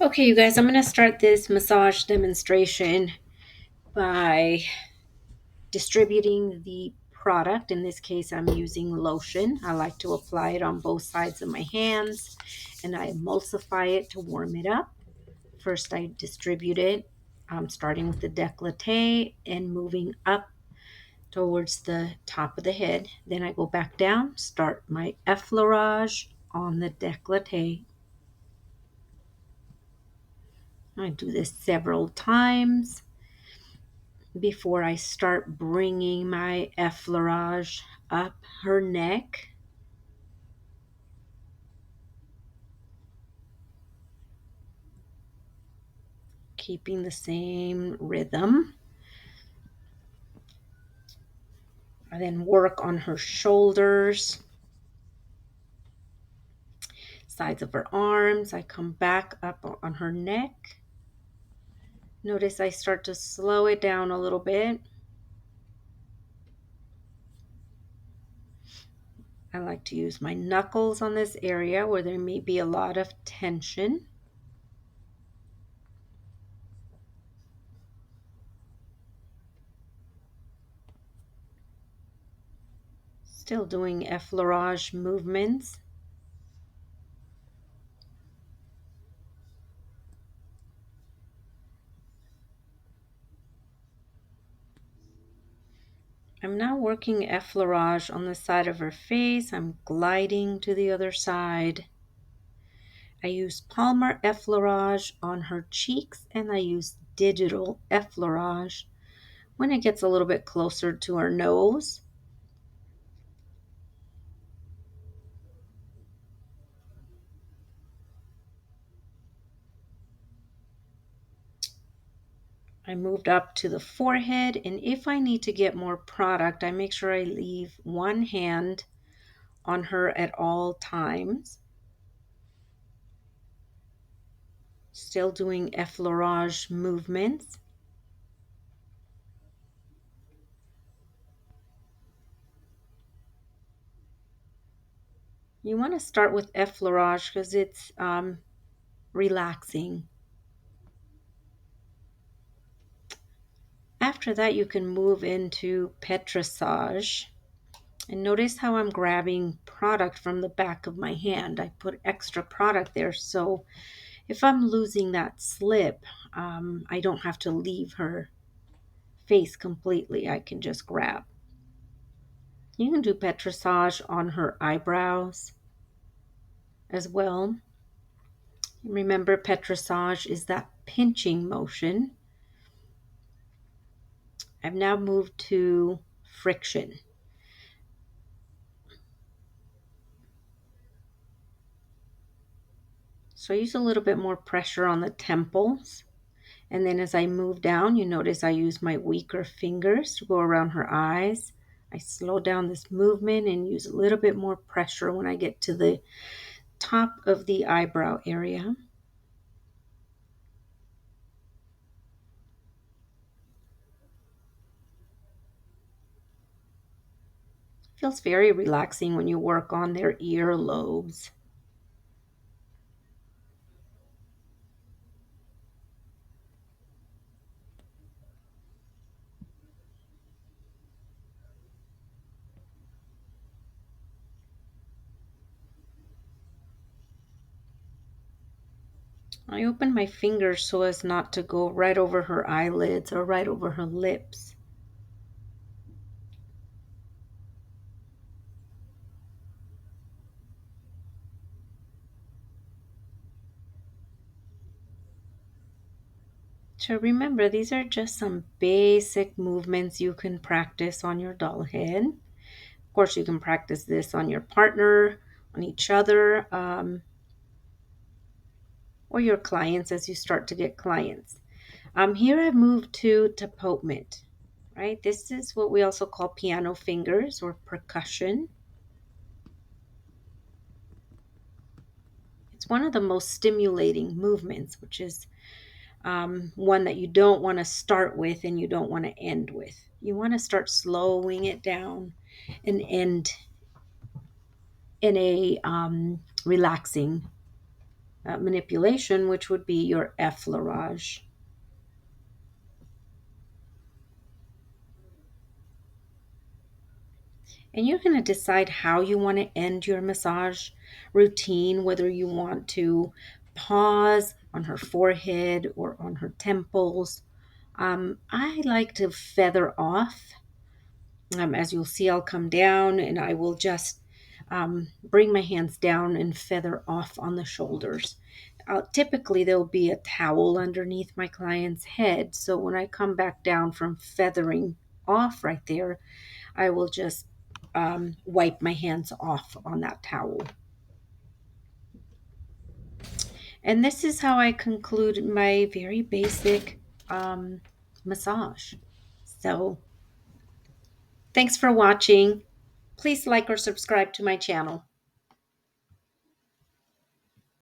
Okay, you guys, I'm going to start this massage demonstration by distributing the product. In this case, I'm using lotion. I like to apply it on both sides of my hands and I emulsify it to warm it up. First, I distribute it, starting with the décolleté and moving up towards the top of the head. Then I go back down, start my effleurage on the décolleté. I do this several times before I start bringing my effleurage up her neck. Keeping the same rhythm. I then work on her shoulders, sides of her arms. I come back up on her neck. Notice I start to slow it down a little bit. I like to use my knuckles on this area where there may be a lot of tension. Still doing effleurage movements. I'm now working effleurage on the side of her face. I'm gliding to the other side. I use Palmar effleurage on her cheeks and I use digital effleurage when it gets a little bit closer to her nose. I moved up to the forehead, and if I need to get more product, I make sure I leave one hand on her at all times. Still doing effleurage movements. You want to start with effleurage because it's relaxing. After that, you can move into petrissage. And notice how I'm grabbing product from the back of my hand. I put extra product there. So if I'm losing that slip, I don't have to leave her face completely. I can just grab. You can do petrissage on her eyebrows as well. Remember, petrissage is that pinching motion. I've now moved to friction. So I use a little bit more pressure on the temples. And then as I move down, you notice I use my weaker fingers to go around her eyes. I slow down this movement and use a little bit more pressure when I get to the top of the eyebrow area. Feels very relaxing when you work on their ear lobes. I open my fingers so as not to go right over her eyelids or right over her lips. So remember, these are just some basic movements you can practice on your doll head. Of course, you can practice this on your partner, on each other, or your clients as you start to get clients. Here I've moved to tapotement, right? This is what we also call piano fingers or percussion. It's one of the most stimulating movements, which is one that you don't want to start with and you don't want to end with. You want to start slowing it down and end in a relaxing manipulation, which would be your effleurage. And you're going to decide how you want to end your massage routine, whether you want to pause on her forehead or on her temples. I like to feather off. As you'll see, I'll come down and I will just bring my hands down and feather off on the shoulders. Typically, there'll be a towel underneath my client's head. So when I come back down from feathering off right there, I will just wipe my hands off on that towel. And this is how I conclude my very basic massage. So thanks for watching. Please like or subscribe to my channel.